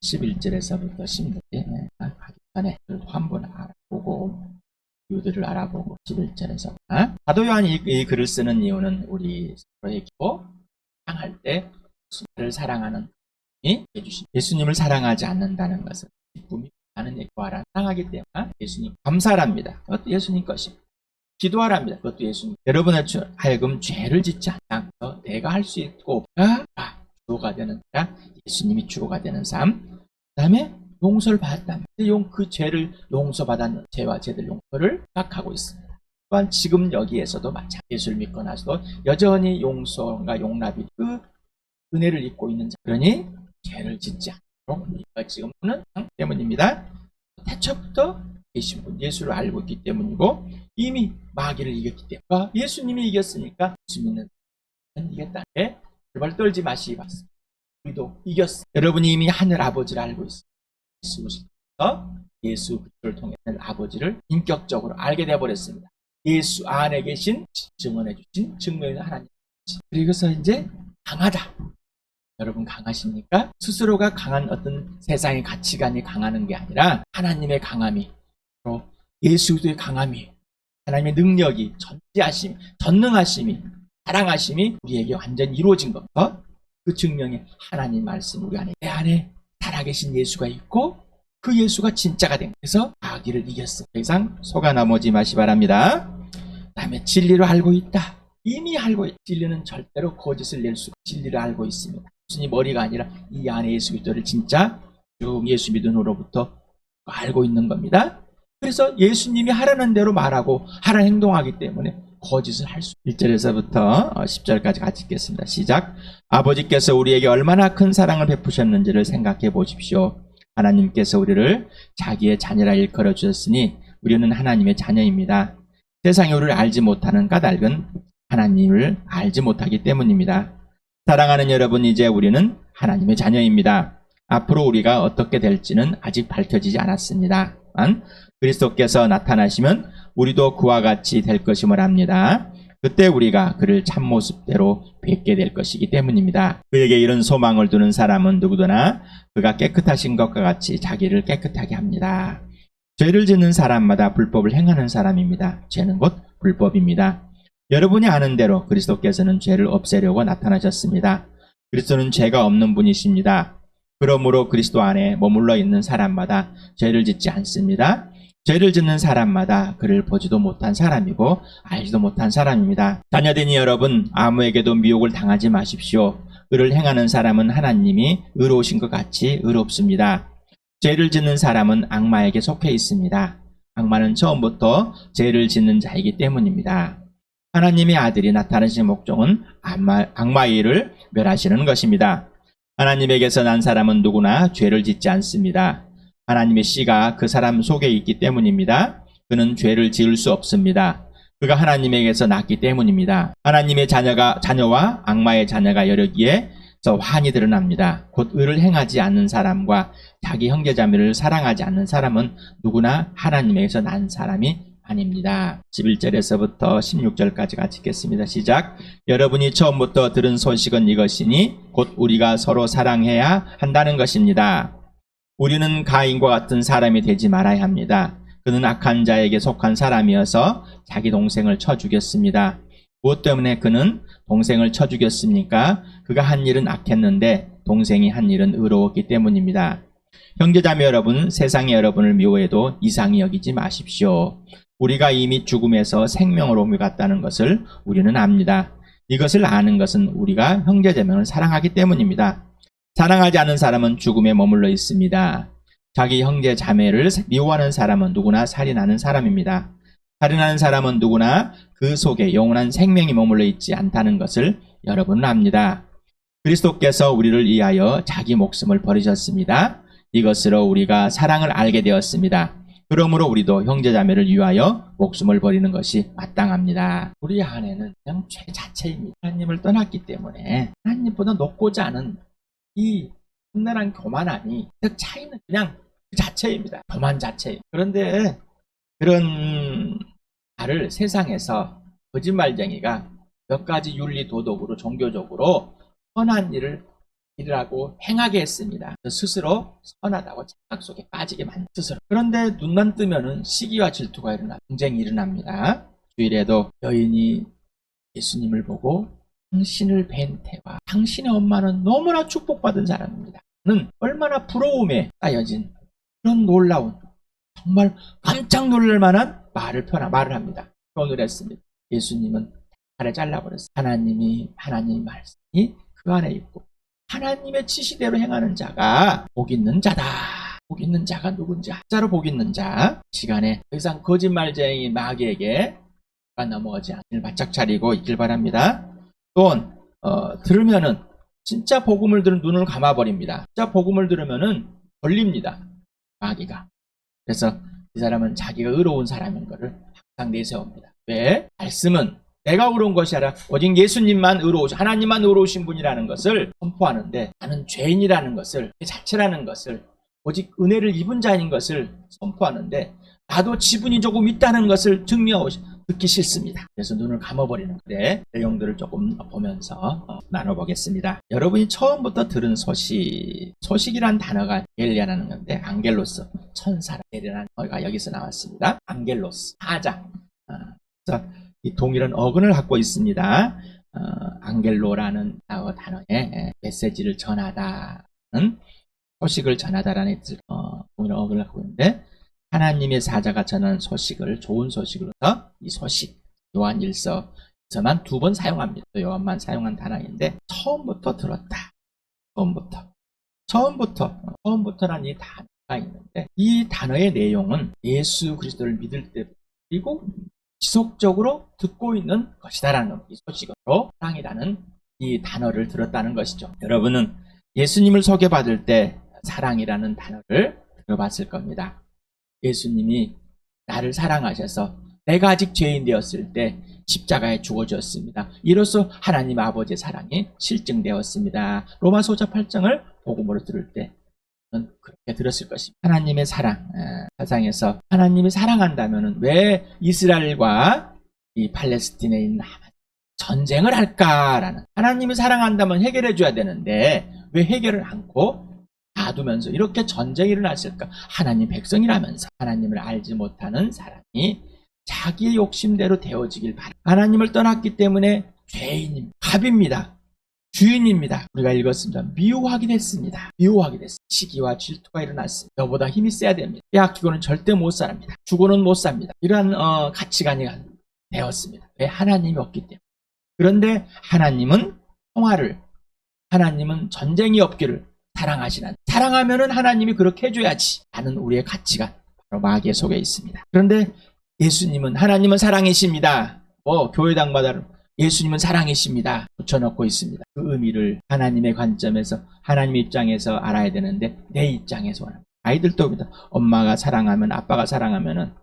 11절에서부터 16절에 가기 전에 한번 알아보고 이유들을 알아보고 11절에서 사도 요한이 이 글을 쓰는 이유는 우리 서로의 기도 향할 때 예수님을 사랑하는 분이 해주신 예수님을 사랑하지 않는다는 것은 기쁨이 많은 기도하라 사랑하기 때문에 예수님 감사랍니다. 그것도 예수님 것입니다. 기도하랍니다. 그것도 예수님 여러분의 하여금 죄를 짓지 않고 내가 할 수 있고 주어가 되는 예수님이 주어가 되는 삶 그 다음에 용서를 받았다. 그 죄를 용서받았는 죄와 죄들 용서를 생각하고 있습니다. 또한 지금 여기에서도 마찬가지 예수를 믿고 나서도 여전히 용서가 용납이 그 은혜를 입고 있는 자 그러니 죄를 짓지 않도록 우리가 지금 보는 때문입니다. 태초부터 계신 분 예수를 알고 있기 때문이고 이미 마귀를 이겼기 때문에 예수님이 이겼으니까 예수 믿는 사람은 이겼다. 제발 떨지 마시기 바랍니다. 우리도 이겼어. 여러분이 이미 하늘 아버지를 알고 있습니다. 예수 그리스도를 통해 아버지를 인격적으로 알게 되어버렸습니다. 예수 안에 계신 증언해 주신 증명의 하나님. 그래서 이제 강하다. 여러분 강하십니까? 스스로가 강한 어떤 세상의 가치관이 강하는 게 아니라 하나님의 강함이 또 예수의 강함이 하나님의 능력이 전지하심, 전능하심이 사랑하심이 우리에게 완전히 이루어진 겁니다. 그 증명이 하나님 말씀 우리 안에 내 안에 살아계신 예수가 있고 그 예수가 진짜가 된 그래서 마귀를 이겼어. 더 이상 속아 넘어지 마시 바랍니다. 그 다음에 진리를 알고 있다. 이미 알고 있다. 진리는 절대로 거짓을 낼 수가 진리를 알고 있습니다. 단순히 머리가 아니라 이 안에 예수 그리스도를 진짜 쭉 예수 믿음으로부터 알고 있는 겁니다. 그래서 예수님이 하라는 대로 말하고 하라는 행동하기 때문에 거짓을 할 수 1절에서부터 10절까지 같이 읽겠습니다. 시작. 아버지께서 우리에게 얼마나 큰 사랑을 베푸셨는지를 생각해 보십시오. 하나님께서 우리를 자기의 자녀라 일컬어 주셨으니 우리는 하나님의 자녀입니다. 세상이 우리를 알지 못하는 까닭은 하나님을 알지 못하기 때문입니다. 사랑하는 여러분, 이제 우리는 하나님의 자녀입니다. 앞으로 우리가 어떻게 될지는 아직 밝혀지지 않았습니다. 그리스도께서 나타나시면 우리도 그와 같이 될 것임을 압니다. 그때 우리가 그를 참모습대로 뵙게 될 것이기 때문입니다. 그에게 이런 소망을 두는 사람은 누구나 그가 깨끗하신 것과 같이 자기를 깨끗하게 합니다. 죄를 짓는 사람마다 불법을 행하는 사람입니다. 죄는 곧 불법입니다. 여러분이 아는 대로 그리스도께서는 죄를 없애려고 나타나셨습니다. 그리스도는 죄가 없는 분이십니다. 그러므로 그리스도 안에 머물러 있는 사람마다 죄를 짓지 않습니다. 죄를 짓는 사람마다 그를 보지도 못한 사람이고 알지도 못한 사람입니다. 자녀되니 여러분, 아무에게도 미혹을 당하지 마십시오. 의를 행하는 사람은 하나님이 의로우신 것 같이 의롭습니다. 죄를 짓는 사람은 악마에게 속해 있습니다. 악마는 처음부터 죄를 짓는 자이기 때문입니다. 하나님의 아들이 나타나신 목적은 악마의 일을 멸하시는 것입니다. 하나님에게서 난 사람은 누구나 죄를 짓지 않습니다. 하나님의 씨가 그 사람 속에 있기 때문입니다. 그는 죄를 지을 수 없습니다. 그가 하나님에게서 났기 때문입니다. 하나님의 자녀와 악마의 자녀가 여기에서 환히 드러납니다. 곧 의를 행하지 않는 사람과 자기 형제자매를 사랑하지 않는 사람은 누구나 하나님에게서 난 사람이 아닙니다. 11절에서부터 16절까지 같이 읽겠습니다. 시작. 여러분이 처음부터 들은 소식은 이것이니 곧 우리가 서로 사랑해야 한다는 것입니다. 우리는 가인과 같은 사람이 되지 말아야 합니다. 그는 악한 자에게 속한 사람이어서 자기 동생을 쳐 죽였습니다. 무엇 때문에 그는 동생을 쳐 죽였습니까? 그가 한 일은 악했는데 동생이 한 일은 의로웠기 때문입니다. 형제자매 여러분, 세상이 여러분을 미워해도 이상히 여기지 마십시오. 우리가 이미 죽음에서 생명으로 옮겨갔다는 것을 우리는 압니다. 이것을 아는 것은 우리가 형제자매를 사랑하기 때문입니다. 사랑하지 않는 사람은 죽음에 머물러 있습니다. 자기 형제 자매를 미워하는 사람은 누구나 살인하는 사람입니다. 살인하는 사람은 누구나 그 속에 영원한 생명이 머물러 있지 않다는 것을 여러분은 압니다. 그리스도께서 우리를 위하여 자기 목숨을 버리셨습니다. 이것으로 우리가 사랑을 알게 되었습니다. 그러므로 우리도 형제자매를 위하여 목숨을 버리는 것이 마땅합니다. 우리 안에는 그냥 죄 자체입니다. 하나님을 떠났기 때문에 하나님보다 높고자 하는 이 험난한 교만함이 그 차이는 그냥 그 자체입니다. 교만 자체. 그런데 그런 나를 세상에서 거짓말쟁이가 몇 가지 윤리 도덕으로 종교적으로 선한 일을 일하고 행하게 했습니다. 스스로 선하다고 착각 속에 빠지게 만든 스스로. 그런데 눈만 뜨면은 시기와 질투가 일어나 분쟁이 일어납니다. 주일에도 여인이 예수님을 보고 당신을 뵌 태와 당신의 엄마는 너무나 축복받은 사람입니다. 는 얼마나 부러움에 쌓여진 그런 놀라운 정말 깜짝 놀랄 만한 말을 합니다. 표현을 했습니다. 예수님은 발을 잘라버렸어요. 하나님의 말씀이 그 안에 있고 하나님의 지시대로 행하는 자가 복 있는 자다. 복 있는 자가 누군지 한자로 복 있는 자. 시간에 더 이상 거짓말쟁이 마귀에게 넘어가지 않길 바짝 차리고 있길 바랍니다. 또한 들으면은 진짜 복음을 들은 눈을 감아버립니다. 진짜 복음을 들으면은 걸립니다. 마귀가. 그래서 이 사람은 자기가 의로운 사람인 것을 항상 내세웁니다. 왜? 말씀은 내가 의로운 것이 아니라 오직 예수님만 의로우신, 하나님만 의로우신 분이라는 것을 선포하는데 나는 죄인이라는 것을, 그 자체라는 것을, 오직 은혜를 입은 자인 것을 선포하는데 나도 지분이 조금 있다는 것을 듣기 싫습니다. 그래서 눈을 감아버리는 그래 내용들을 조금 보면서 나눠보겠습니다. 여러분이 처음부터 들은 소식이란 단어가 엘리야라는 건데 안겔로스, 천사라 엘리야라는 단어가 여기서 나왔습니다. 안겔로스, 사자. 그래서 이 동일한 어근을 갖고 있습니다. 안겔로라는 단어에 메시지를 전하다는 소식을 전하다라는 동일한 어근을 갖고 있는데 하나님의 사자가 전하는 소식을 좋은 소식으로서 이 소식 요한 1서에서만 2번 사용합니다. 요한만 사용한 단어인데 처음부터 들었다. 처음부터라는 이 단어가 있는데 이 단어의 내용은 예수 그리스도를 믿을 때 그리고 지속적으로 듣고 있는 것이다라는 이 소식으로 사랑이라는 이 단어를 들었다는 것이죠. 여러분은 예수님을 소개받을 때 사랑이라는 단어를 들어봤을 겁니다. 예수님이 나를 사랑하셔서 내가 아직 죄인 되었을 때 십자가에 죽어주었습니다. 이로써 하나님 아버지의 사랑이 실증되었습니다. 로마서 5장 8장을 복음으로 들을 때 그렇게 들었을 것입니다. 하나님의 사랑, 세상에서 하나님이 사랑한다면 왜 이스라엘과 이 팔레스틴에 있는 전쟁을 할까라는, 하나님이 사랑한다면 해결해 줘야 되는데 왜 해결을 않고 놔두면서 이렇게 전쟁이 일어났을까? 하나님 백성이라면서 하나님을 알지 못하는 사람이 자기의 욕심대로 되어지길 바랍니다. 하나님을 떠났기 때문에 죄인입니다. 갑입니다. 주인입니다. 우리가 읽었습니다. 미워하게 됐습니다. 시기와 질투가 일어났습니다. 너보다 힘이 세야 됩니다. 빼앗기고는 절대 못 삽니다. 주고는 못 삽니다. 이러한 가치관이 되었습니다. 왜? 하나님이 없기 때문에. 그런데 하나님은 하나님은 전쟁이 없기를 사랑하면은 하나님이 그렇게 해줘야지 라는 우리의 가치가 바로 마귀의 속에 있습니다. 그런데 하나님은 사랑이십니다. 교회당마다 예수님은 사랑이십니다 붙여놓고 있습니다. 그 의미를 하나님의 관점에서 하나님 입장에서 알아야 되는데 내 입장에서 원합니다. 아이들도 그렇다. 엄마가 사랑하면, 아빠가 사랑하면은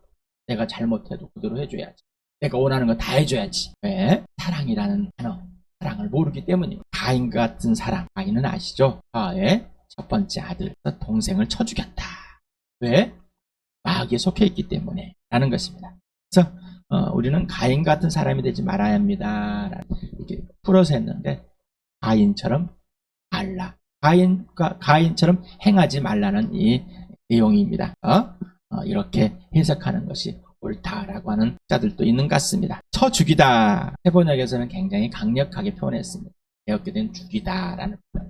내가 잘못해도 그대로 해줘야지. 내가 원하는 거 다 해줘야지. 왜? 사랑이라는 단어, 사랑을 모르기 때문입니다. 가인 같은 사랑. 가인은 아시죠? 가의 첫 번째 아들, 동생을 쳐 죽였다. 왜? 마귀에 속해 있기 때문에 라는 것입니다. 그래서 우리는 가인 같은 사람이 되지 말아야 합니다. 이렇게 풀어서 했는데 가인처럼 말라. 가인처럼 행하지 말라는 이 내용입니다. 이렇게 해석하는 것이 옳다라고 하는 자들도 있는 것 같습니다. 쳐 죽이다. 세번역에서는 굉장히 강력하게 표현했습니다. 배웠게 된 죽이다라는 표현.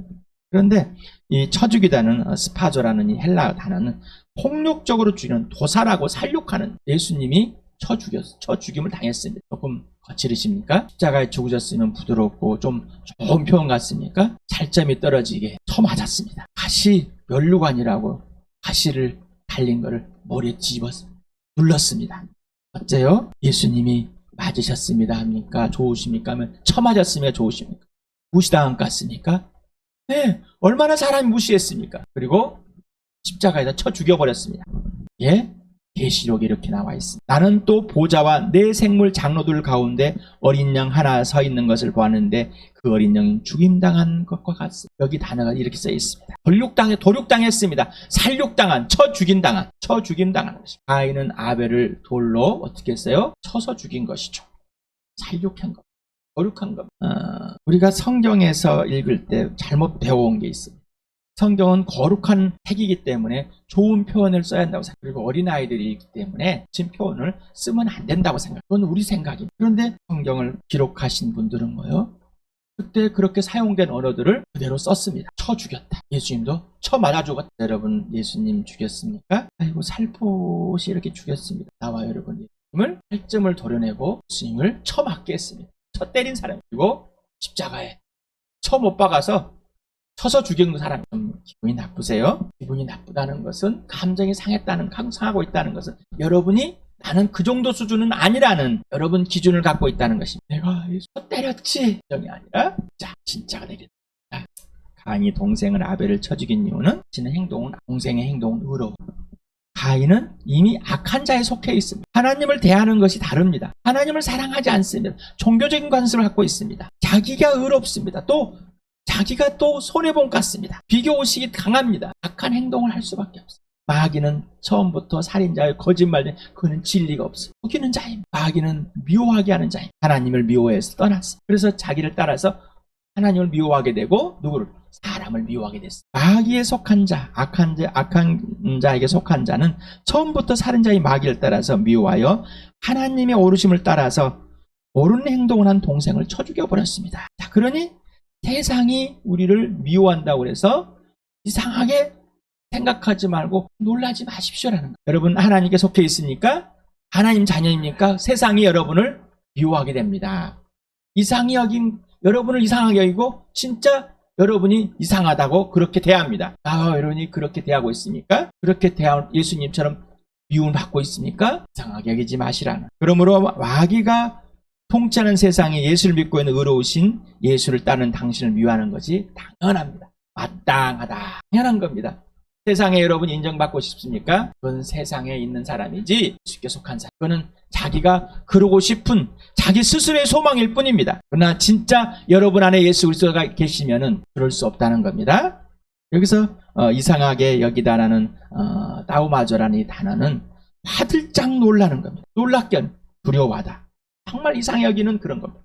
그런데 이 쳐 죽이다는 스파조라는 이 헬라 단어는 폭력적으로 죽이는, 도살하고 살육하는, 예수님이 쳐 죽임을 당했습니다. 조금 거칠으십니까? 십자가에 죽으셨으면 부드럽고 좀 좋은 표현 같습니까? 살점이 떨어지게 쳐 맞았습니다. 가시, 면류관이라고 가시를 달린 거를 머리에 뒤집어서 눌렀습니다. 어째요? 예수님이 맞으셨습니다 합니까? 좋으십니까? 하면 쳐 맞았으면 좋으십니까? 무시당한 것 같습니까? 네, 얼마나 사람이 무시했습니까? 그리고 십자가에다 쳐 죽여버렸습니다. 예? 계시록에 이렇게 나와 있습니다. 나는 또 보좌와 내 생물 장로들 가운데 어린 양 하나 서 있는 것을 보았는데 그 어린 양은 죽임당한 것과 같습니다. 여기 단어가 이렇게 써 있습니다. 도륙당했습니다. 살육당한, 쳐 죽임당한 것입니다. 가인은 아벨을 돌로 어떻게 했어요? 쳐서 죽인 것이죠. 살육한 것. 거룩한 겁니다. 우리가 성경에서 읽을 때 잘못 배워온 게 있습니다. 성경은 거룩한 책이기 때문에 좋은 표현을 써야 한다고 생각해요. 그리고 어린아이들이 있기 때문에 지금 표현을 쓰면 안 된다고 생각해요. 그건 우리 생각입니다. 그런데 성경을 기록하신 분들은 뭐예요? 그때 그렇게 사용된 언어들을 그대로 썼습니다. 쳐 죽였다. 예수님도 쳐 맞아 죽었다. 여러분 예수님 죽였습니까? 아이고 살포시 이렇게 죽였습니다. 나와 여러분 예수님을 팔점을 도려내고 예수님을 쳐 맞게 했습니다. 쳐 때린 사람 그리고 십자가에 쳐 못 박아서 쳐서 죽인 사람 좀 기분이 나쁘세요? 기분이 나쁘다는 것은 감정이 상했다는 상하고 있다는 것은 여러분이 나는 그 정도 수준은 아니라는 여러분 기준을 갖고 있다는 것입니다. 내가 예수 때렸지 정이 아니라 자 진짜가 되겠다. 가인이 동생을 아벨을 쳐 죽인 이유는 자신의 행동은 동생의 행동은 의로워. 가인은 이미 악한 자에 속해 있습니다. 하나님을 대하는 것이 다릅니다. 하나님을 사랑하지 않습니다. 종교적인 관습을 갖고 있습니다. 자기가 의롭습니다. 또 자기가 또 손해본 같습니다. 비교의식이 강합니다. 악한 행동을 할 수밖에 없어요. 마귀는 처음부터 살인자의 거짓말에 그는 진리가 없어요. 속이는 자입니다. 마귀는 미워하게 하는 자입니다. 하나님을 미워해서 떠났어요. 그래서 자기를 따라서 하나님을 미워하게 되고 누구를? 사람을 미워하게 됐어요. 마귀에 속한 자, 악한 자에게 속한 자는 처음부터 살인자의 마귀를 따라서 미워하여 하나님의 오르심을 따라서 옳은 행동을 한 동생을 쳐 죽여버렸습니다. 자, 그러니 세상이 우리를 미워한다고 해서 이상하게 생각하지 말고 놀라지 마십시오라는 거예요. 여러분 하나님께 속해 있으니까 하나님 자녀입니까? 세상이 여러분을 미워하게 됩니다. 여러분을 이상하게 여기고 진짜 여러분이 이상하다고 그렇게 대합니다. 여러분이 그렇게 대하고 있습니까? 그렇게 대하 예수님처럼 미움받고 있습니까? 이상하게 여기지 마시라는. 그러므로 마귀가 통치하는 세상에 예수를 믿고 있는 의로우신 예수를 따르는 당신을 미워하는 것이 당연합니다. 마땅하다. 당연한 겁니다. 세상에 여러분 인정받고 싶습니까? 그건 세상에 있는 사람이지 쉽게 속한 사람. 그거는 자기가 그러고 싶은 자기 스스로의 소망일 뿐입니다. 그러나 진짜 여러분 안에 예수 그리스도가 계시면은 그럴 수 없다는 겁니다. 여기서 이상하게 여기다라는 다우마저라는 이 단어는 화들짝 놀라는 겁니다. 놀랍게 두려워하다. 정말 이상하게 여기는 그런 겁니다.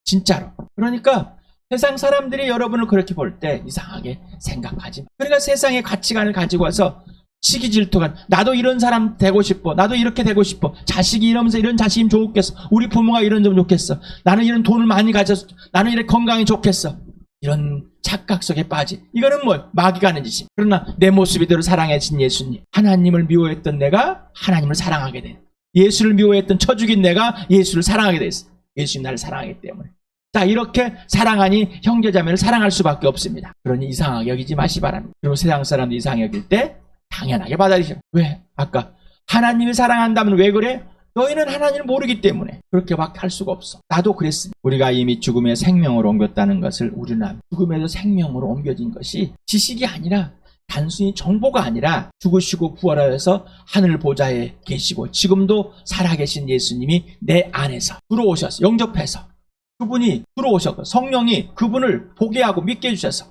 진짜로. 그러니까 세상 사람들이 여러분을 그렇게 볼 때 이상하게 생각하지 마. 그러니까 세상의 가치관을 가지고 와서 시기 질투가 나도 이런 사람 되고 싶어. 나도 이렇게 되고 싶어. 자식이 이러면서 이런 자식이면 좋겠어. 우리 부모가 이런 점 좋겠어. 나는 이런 돈을 많이 가져서 나는 이렇게 건강이 좋겠어. 이런 착각 속에 빠진 이거는 뭐 마귀가 하는 짓입니다. 그러나 내 모습 이대로 사랑해진 예수님, 하나님을 미워했던 내가 하나님을 사랑하게 된, 예수를 미워했던 쳐 죽인 내가 예수를 사랑하게 됐어. 예수님 나를 사랑하기 때문에. 자, 이렇게 사랑하니 형제자매를 사랑할 수밖에 없습니다. 그러니 이상하게 여기지 마시 바랍니다. 그리고 세상 사람도 이상하게 여길 때 당연하게 받아들이죠. 왜? 아까 하나님을 사랑한다면 왜 그래? 너희는 하나님을 모르기 때문에 그렇게밖에 할 수가 없어. 나도 그랬습니다. 우리가 이미 죽음의 생명으로 옮겼다는 것을 우리는 죽음에서 생명으로 옮겨진 것이 지식이 아니라 단순히 정보가 아니라 죽으시고 부활하여서 하늘 보좌에 계시고 지금도 살아계신 예수님이 내 안에서 들어오셔서 영접해서 그분이 들어오셔서 성령이 그분을 보게 하고 믿게 해주셔서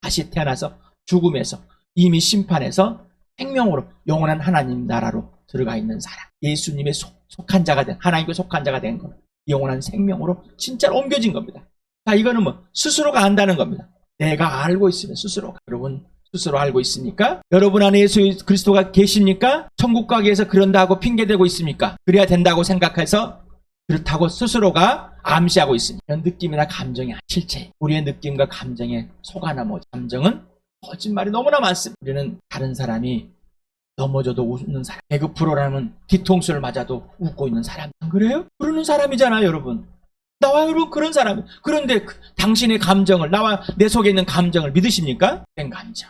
다시 태어나서 죽음에서 이미 심판해서 생명으로 영원한 하나님 나라로 들어가 있는 사람, 예수님의 속한 자가 된, 하나님께 속한 자가 된 것, 영원한 생명으로 진짜로 옮겨진 겁니다. 자, 이거는 뭐 스스로가 안다는 겁니다. 내가 알고 있으면 스스로가. 여러분 스스로 알고 있습니까? 여러분 안에 예수 그리스도가 계십니까? 천국 가기 위해서 그런다고 핑계대고 있습니까? 그래야 된다고 생각해서 그렇다고 스스로가 암시하고 있습니다. 이런 느낌이나 감정이 실체. 우리의 느낌과 감정에 속아나 뭐 감정은 거짓말이 너무나 많습니다. 우리는 다른 사람이 넘어져도 웃는 사람, 개그 프로라면 뒤통수를 맞아도 웃고 있는 사람. 안 그래요? 그러는 사람이잖아요, 여러분. 나와 여러분 그런 사람. 그런데 당신의 감정을, 나와 내 속에 있는 감정을 믿으십니까? 된 감정.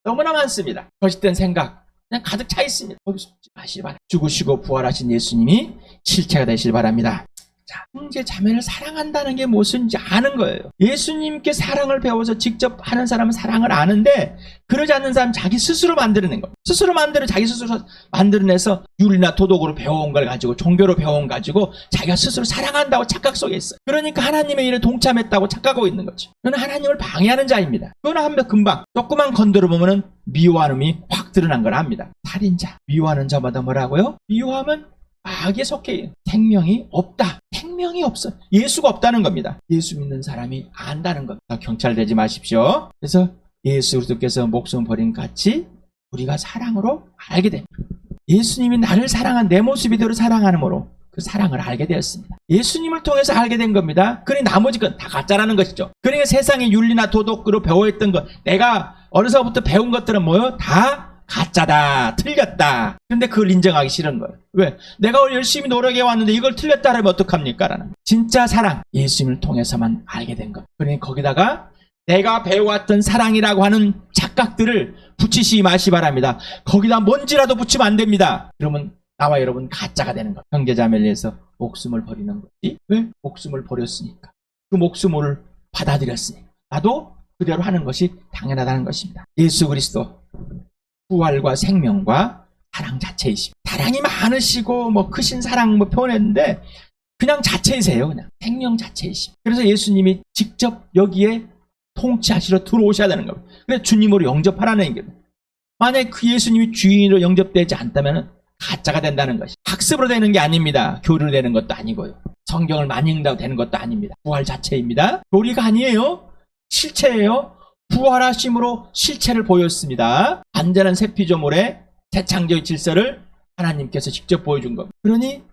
너무나 많습니다. 거짓된 생각 그냥 가득 차 있습니다. 거기서 마시기 바랍니다. 죽으시고 부활하신 예수님이 실체가 되시길 바랍니다. 자, 형제 자매를 사랑한다는 게 무엇인지 아는 거예요. 예수님께 사랑을 배워서 직접 하는 사람은 사랑을 아는데 그러지 않는 사람은 자기 스스로 만들어낸 거예요. 스스로 자기 스스로 만들어내서 윤리나 도덕으로 배워온 걸 가지고 종교로 배워온 가지고 자기가 스스로 사랑한다고 착각 속에 있어요. 그러니까 하나님의 일에 동참했다고 착각하고 있는 거죠. 그는 하나님을 방해하는 자입니다. 그건 하면 금방 조금만 건드려 보면은 미워함이 확 드러난 걸 압니다. 살인자, 미워하는 자마다 뭐라고요? 미워하면 악에 속해 생명이 없다. 생명이 없어. 예수가 없다는 겁니다. 예수 믿는 사람이 안다는 겁니다. 경찰되지 마십시오. 그래서 예수 그리스도께서 목숨 버린 같이 우리가 사랑으로 알게 됩니다. 예수님이 나를 사랑한 내 모습 이대로 사랑하므로 그 사랑을 알게 되었습니다. 예수님을 통해서 알게 된 겁니다. 그러니 나머지 건 다 가짜라는 것이죠. 그러니까 세상의 윤리나 도덕으로 배워있던 것, 내가 어려서부터 배운 것들은 뭐요? 다 가짜다, 틀렸다. 근데 그걸 인정하기 싫은 거예요. 왜? 내가 열심히 노력해 왔는데 이걸 틀렸다 하면 어떡합니까? 라는 진짜 사랑, 예수님을 통해서만 알게 된 것. 그러니까 거기다가 내가 배워왔던 사랑이라고 하는 착각들을 붙이시 마시 바랍니다. 거기다 뭔지라도 붙이면 안 됩니다. 그러면 나와 여러분 가짜가 되는 것. 형제자매를 위해서 목숨을 버리는 거지. 왜? 목숨을 버렸으니까. 그 목숨을 받아들였으니까. 나도 그대로 하는 것이 당연하다는 것입니다. 예수 그리스도 부활과 생명과 사랑 자체이십니다. 사랑이 많으시고 뭐 크신 사랑 뭐 표현했는데 그냥 자체이세요. 그냥 생명 자체이십니다. 그래서 예수님이 직접 여기에 통치하시러 들어오셔야 되는 겁니다. 그래서 주님으로 영접하라는 겁니다. 만약 그 예수님이 주인으로 영접되지 않다면 가짜가 된다는 것이 학습으로 되는 게 아닙니다. 교리로 되는 것도 아니고요. 성경을 많이 읽는다고 되는 것도 아닙니다. 부활 자체입니다. 교리가 아니에요. 실체예요. 부활하심으로 실체를 보였습니다. 완전한 새 피조물의 재창조의 질서를 하나님께서 직접 보여준 겁니다. 그러니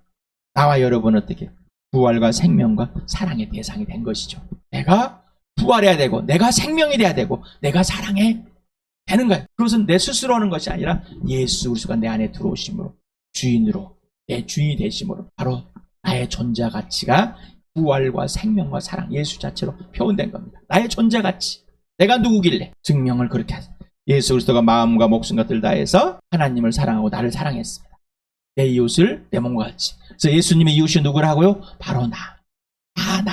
나와 여러분은 어떻게 부활과 생명과 사랑의 대상이 된 것이죠. 내가 부활해야 되고 내가 생명이 돼야 되고 내가 사랑해 되는 거예요. 그것은 내 스스로 하는 것이 아니라 예수 그리스도가 내 안에 들어오심으로 주인으로 내 주인이 되심으로 바로 나의 존재 가치가 부활과 생명과 사랑 예수 자체로 표현된 겁니다. 나의 존재 가치 내가 누구길래 증명을 그렇게 하세요. 예수 그리스도가 마음과 목숨과 뜻을 다해서 하나님을 사랑하고 나를 사랑했습니다. 내 이웃을 내 몸과 같이. 그래서 예수님의 이웃이 누구라고요? 바로 나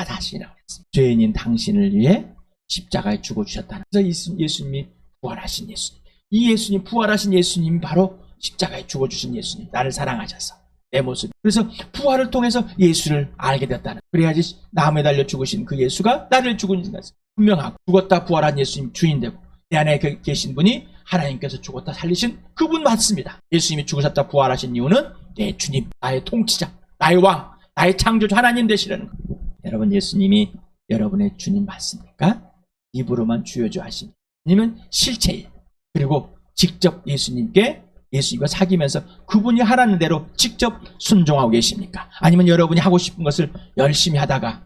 자신이라고 했습니다. 죄인인 당신을 위해 십자가에 죽어주셨다는. 그래서 예수님이 부활하신 예수님. 이 예수님, 부활하신 예수님이 바로 십자가에 죽어주신 예수님. 나를 사랑하셔서 내 모습. 그래서 부활을 통해서 예수를 알게 됐다는. 그래야지 나무에 달려 죽으신 그 예수가 나를 죽은 것을 분명하고 죽었다 부활한 예수님 주인되고 내 안에 계신 분이 하나님께서 죽었다 살리신 그분 맞습니다. 예수님이 죽으셨다 부활하신 이유는 내 주님, 나의 통치자, 나의 왕, 나의 창조주 하나님 되시라는 것. 여러분 예수님이 여러분의 주님 맞습니까? 입으로만 주여주 하시니 아니면 실체예요. 그리고 직접 예수님과 사귀면서 그분이 하라는 대로 직접 순종하고 계십니까? 아니면 여러분이 하고 싶은 것을 열심히 하다가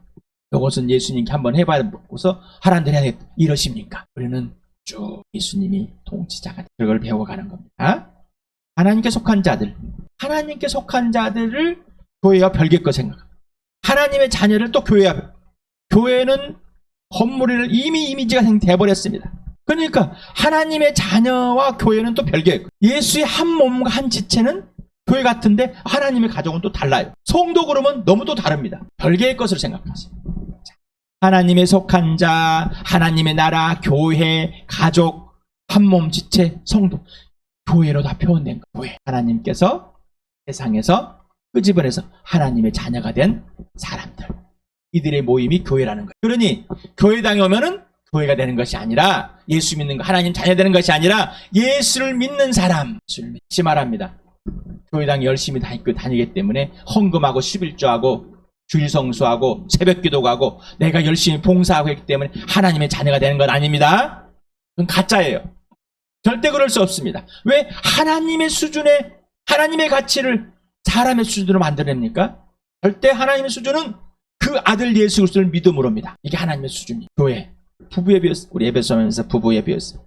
이것은 예수님께 한번 해봐서 하라는 대로 해야겠다 이러십니까? 우리는 쭉 예수님이 통치자가 그걸 배워가는 겁니다. 하나님께 속한 자들을 교회와 별개의 거 생각합니다. 하나님의 자녀를 또 교회는 건물을 이미 이미지가 돼버렸습니다. 그러니까 하나님의 자녀와 교회는 또 별개예요. 예수의 한 몸과 한 지체는 교회 같은데 하나님의 가족은 또 달라요. 성도 그러면 너무 또 다릅니다. 별개의 것을 생각하세요. 하나님의 속한 자, 하나님의 나라, 교회, 가족, 한 몸 지체, 성도. 교회로 다 표현된 거예요. 하나님께서 세상에서 끄집어내서 하나님의 자녀가 된 사람들. 이들의 모임이 교회라는 거예요. 그러니 교회당에 오면은 교회가 되는 것이 아니라 예수 믿는 거 하나님 자녀 되는 것이 아니라 예수를 믿는 사람. 예수를 믿지 말합니다. 교회당 열심히 다니기 때문에 헌금하고 11조하고 주일 성수하고 새벽 기도하고 내가 열심히 봉사하고 했기 때문에 하나님의 자녀가 되는 건 아닙니다. 그건 가짜예요. 절대 그럴 수 없습니다. 왜 하나님의 수준의 하나님의 가치를 사람의 수준으로 만들어냅니까? 절대 하나님의 수준은 그 아들 예수 그리스도를 믿음으로입니다. 이게 하나님의 수준이에요. 교회. 부부에 비해서 우리 에베소 하면서 부부에 비해서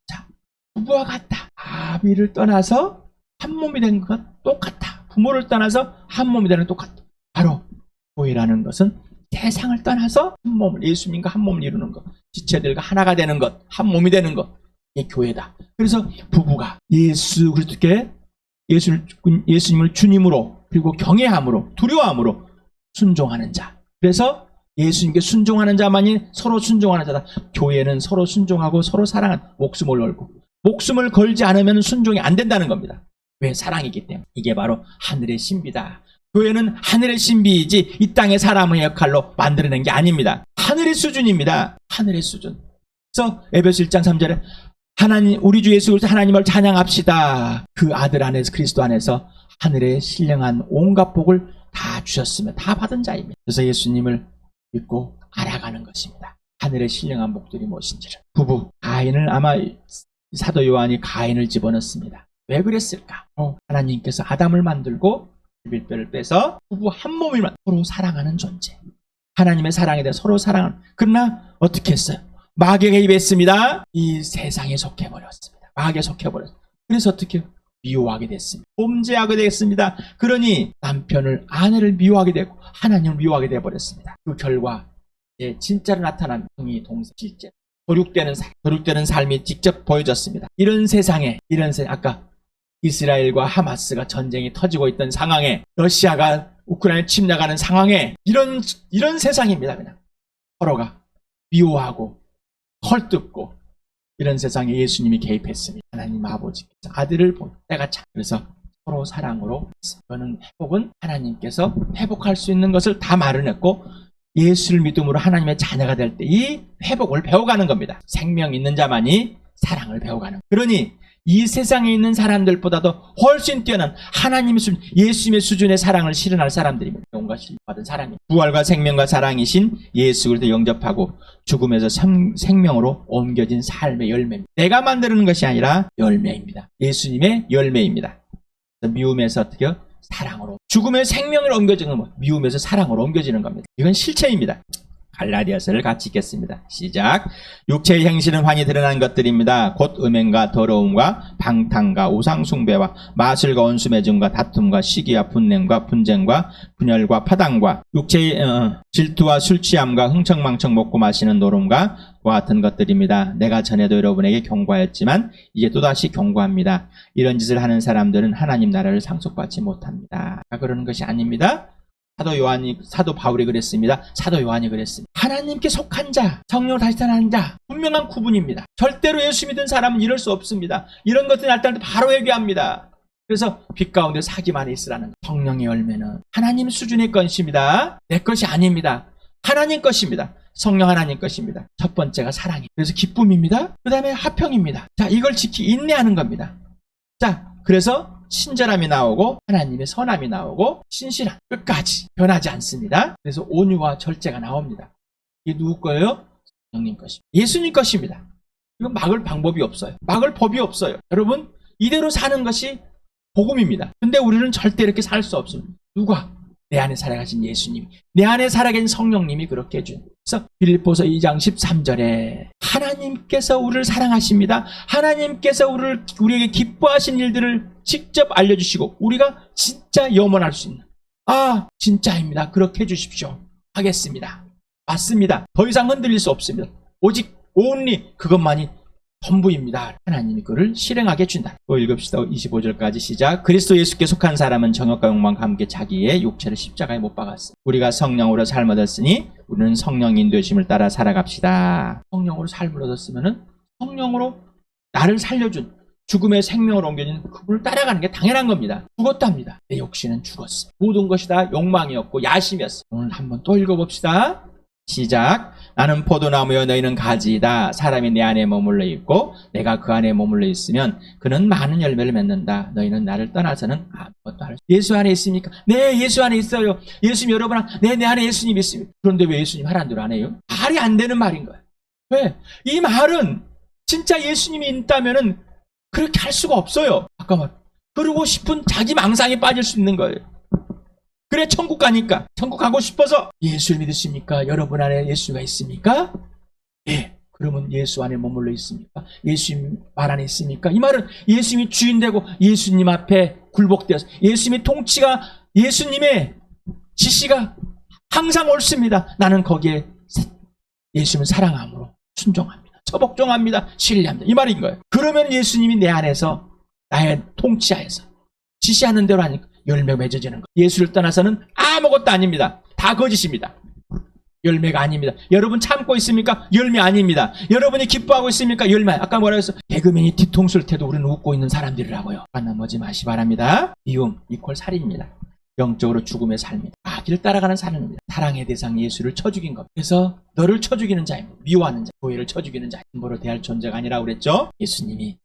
자 부부와 같다. 아비를 떠나서 한 몸이 된 것 똑같다. 부모를 떠나서 한 몸이 되는 것 똑같다. 바로 교회라는 것은 세상을 떠나서 한 몸을 예수님과 한 몸을 이루는 것, 지체들과 하나가 되는 것, 한 몸이 되는 것, 이게 교회다. 그래서 부부가 예수 그리스도께 예수님을 주님으로 그리고 경외함으로 두려워함으로 순종하는 자. 그래서 예수님께 순종하는 자만이 서로 순종하는 자다. 교회는 서로 순종하고 서로 사랑하는 목숨을 걸고 목숨을 걸지 않으면 순종이 안 된다는 겁니다. 왜? 사랑이기 때문에. 이게 바로 하늘의 신비다. 교회는 하늘의 신비이지 이 땅의 사람의 역할로 만들어낸 게 아닙니다. 하늘의 수준입니다. 하늘의 수준. 그래서 에베소 1장 3절에 하나님 우리 주 예수 그리스도 하나님을 찬양합시다. 그 아들 안에서 그리스도 안에서 하늘에 신령한 온갖 복을 다 주셨으며 다 받은 자입니다. 그래서 예수님을 믿고 알아가는 것입니다. 하늘의 신령한 복들이 무엇인지를. 부부 가인을 아마 사도 요한이 가인을 집어넣습니다. 왜 그랬을까? 하나님께서 아담을 만들고 빌뼈를 빼서 부부 한 몸을 서로 사랑하는 존재. 하나님의 사랑에 대해 서로 사랑하는. 그러나 어떻게 했어요? 마귀가 개입했습니다. 이 세상에 속해버렸습니다. 마귀에 속해버렸습니다. 그래서 어떻게 해요? 미워하게 됐습니다. 범죄하게 됐습니다. 그러니 남편을 아내를 미워하게 되고 하나님을 미워하게 되어버렸습니다. 그 결과 진짜로 나타난 형이 동생 실제 도륙되는 삶이 직접 보여졌습니다. 이런 세상에 아까 이스라엘과 하마스가 전쟁이 터지고 있던 상황에 러시아가 우크라이나 침략하는 상황에 이런 세상입니다. 그냥 서로가 미워하고 헐뜯고 이런 세상에 예수님이 개입했습니다. 하나님 아버지께서 아들을 본 때가 참. 그래서 서로 사랑으로 이거는 회복은 하나님께서 회복할 수 있는 것을 다 마련했고 예수를 믿음으로 하나님의 자녀가 될 때 이 회복을 배워가는 겁니다. 생명 있는 자만이 사랑을 배워가는. 그러니 이 세상에 있는 사람들보다도 훨씬 뛰어난 하나님의 수준, 예수님의 수준의 사랑을 실현할 사람들입니다. 온갖 신뢰 받은 사람이 부활과 생명과 사랑이신 예수 그리스도 영접하고 죽음에서 생명으로 옮겨진 삶의 열매입니다. 내가 만드는 것이 아니라 열매입니다. 예수님의 열매입니다. 미움에서 어떻게 사랑으로 죽음의 생명을 옮겨지는 것, 미움에서 사랑으로 옮겨지는 겁니다. 이건 실체입니다. 갈라디아서를 같이 읽겠습니다. 시작. 육체의 행실은 환히 드러난 것들입니다. 곧 음행과 더러움과 방탕과 우상숭배와 마술과 온수매증과 다툼과 시기와 분냄과 분쟁과 분열과 파당과 육체의 질투와 술취함과 흥청망청 먹고 마시는 노름과 그와 같은 것들입니다. 내가 전에도 여러분에게 경고하였지만 이제 또다시 경고합니다. 이런 짓을 하는 사람들은 하나님 나라를 상속받지 못합니다. 그러는 것이 아닙니다. 사도 바울이 그랬습니다. 사도 요한이 그랬습니다. 하나님께 속한 자, 성령을 다시 태어난 자, 분명한 구분입니다. 절대로 예수 믿은 사람은 이럴 수 없습니다. 이런 것들은 날 때 바로 회개합니다. 그래서 빛 가운데 사기만 있으라는 성령의 열매는 하나님 수준의 것입니다. 내 것이 아닙니다. 하나님 것입니다. 성령 하나님 것입니다. 첫 번째가 사랑이에요. 그래서 기쁨입니다. 그 다음에 화평입니다. 자, 이걸 인내하는 겁니다. 자, 그래서 친절함이 나오고 하나님의 선함이 나오고 신실함 끝까지 변하지 않습니다. 그래서 온유와 절제가 나옵니다. 이게 누구 거예요? 성령님 것입니다. 예수님 것입니다. 이건 막을 방법이 없어요. 막을 법이 없어요. 여러분 이대로 사는 것이 복음입니다. 근데 우리는 절대 이렇게 살 수 없습니다. 누가? 내 안에 살아가신 예수님이, 내 안에 살아계신 성령님이 그렇게 해준. 그래서 빌립보서 2장 13절에 하나님께서 우리를 사랑하십니다. 하나님께서 우리에게 기뻐하신 일들을 직접 알려주시고 우리가 진짜 염원할 수 있는 진짜입니다. 그렇게 해주십시오. 하겠습니다. 맞습니다. 더 이상 흔들릴 수 없습니다. 오직 only 그것만이 전부입니다. 하나님이 그를 실행하게 준다. 또 읽읍시다. 25절까지 시작. 그리스도 예수께 속한 사람은 정욕과 욕망과 함께 자기의 육체를 십자가에 못 박았으니 우리가 성령으로 삶을 얻었으니 우리는 성령 인도심을 따라 살아갑시다. 성령으로 삶을 얻었으면 성령으로 나를 살려준 죽음의 생명을 옮겨진 그분을 따라가는 게 당연한 겁니다. 죽었답니다. 내 욕심은 죽었어. 모든 것이 다 욕망이었고 야심이었어. 오늘 한번 또 읽어봅시다. 시작. 나는 포도나무여 너희는 가지이다. 사람이 내 안에 머물러 있고 내가 그 안에 머물러 있으면 그는 많은 열매를 맺는다. 너희는 나를 떠나서는 아무것도 할 수 없다. 예수 안에 있습니까? 네, 예수 안에 있어요. 예수님 여러분, 네, 내 안에 예수님이 있습니다. 그런데 왜 예수님 하라는 대로 안 해요? 말이 안 되는 말인 거예요. 왜? 이 말은 진짜 예수님이 있다면은 그렇게 할 수가 없어요. 잠깐만. 그러고 싶은 자기 망상에 빠질 수 있는 거예요. 그래 천국 가니까 천국 가고 싶어서 예수를 믿으십니까? 여러분 안에 예수가 있습니까? 예. 그러면 예수 안에 머물러 있습니까? 예수님 말 안에 있습니까? 이 말은 예수님이 주인 되고 예수님 앞에 굴복되어서 예수님의 통치가 예수님의 지시가 항상 옳습니다. 나는 거기에 예수님을 사랑함으로 순종합니다. 처복종합니다. 신뢰합니다. 이 말인 거예요. 그러면 예수님이 내 안에서 나의 통치하에서 지시하는 대로 하니까 열매가 맺어지는 거예요. 예수를 떠나서는 아무것도 아닙니다. 다 거짓입니다. 열매가 아닙니다. 여러분 참고 있습니까? 열매 아닙니다. 여러분이 기뻐하고 있습니까? 열매. 아까 뭐라고 했어? 개그맨이 뒤통수를 태도 우리는 웃고 있는 사람들이라고요. 넘어지 마시 바랍니다. 미움 이퀄 살인입니다. 영적으로 죽음의 삶입니다. 길 따라가는 삶입니다. 사랑의 대상 예수를 쳐 죽인 겁니다. 그래서 너를 쳐 죽이는 자입니다. 미워하는 자, 교회를 쳐 죽이는 자, 함부로 대할 존재가 아니라고 그랬죠? 예수님이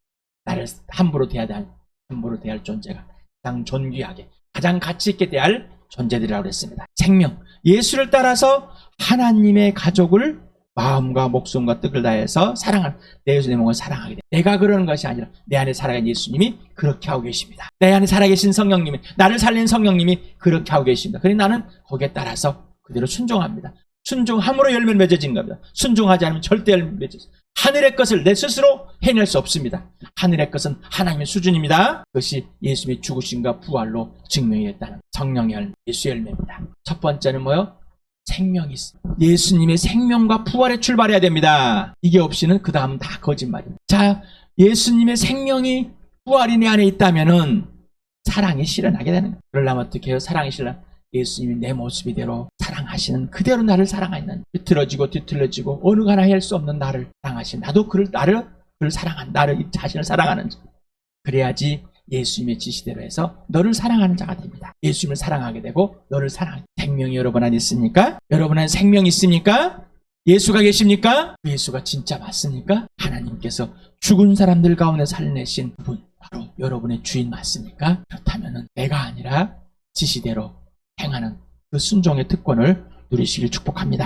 나를 함부로 대할 존재가 가장 존귀하게 가장 가치 있게 대할 존재들이라고 그랬습니다. 생명, 예수를 따라서 하나님의 가족을 마음과 목숨과 뜻을 다해서 사랑하는 내 예수 내 몸을 사랑하게 돼. 내가 그러는 것이 아니라 내 안에 살아계신 예수님이 그렇게 하고 계십니다. 내 안에 살아계신 성령님이, 나를 살린 성령님이 그렇게 하고 계십니다. 그러니 나는 거기에 따라서 그대로 순종합니다. 순종함으로 열매를 맺어진 겁니다. 순종하지 않으면 절대 열매를 맺어져. 하늘의 것을 내 스스로 해낼 수 없습니다. 하늘의 것은 하나님의 수준입니다. 그것이 예수님의 죽으심과 부활로 증명이 됐다는 성령의 열매, 예수의 열매입니다. 첫 번째는 뭐요? 생명이 있습니다. 예수님의 생명과 부활에 출발해야 됩니다. 이게 없이는 그 다음 다 거짓말입니다. 자, 예수님의 생명이 부활이 내 안에 있다면은 사랑이 실현하게 되는 거예요. 그러려면 어떻게 해요? 사랑이 실현. 예수님이 내 모습이대로 사랑하시는 그대로 나를 사랑하는, 뒤틀어지고 뒤틀려지고 어느 하나 할 수 없는 나를 사랑하시는, 나도 나를 사랑한, 나를 자신을 사랑하는 자. 그래야지 예수님의 지시대로 해서 너를 사랑하는 자가 됩니다. 예수님을 사랑하게 되고 너를 사랑하는. 생명이 여러분 안에 있습니까? 여러분 안에 생명이 있습니까? 예수가 계십니까? 그 예수가 진짜 맞습니까? 하나님께서 죽은 사람들 가운데 살려내신 분, 바로 여러분의 주인 맞습니까? 그렇다면 내가 아니라 지시대로 행하는 그 순종의 특권을 누리시길 축복합니다.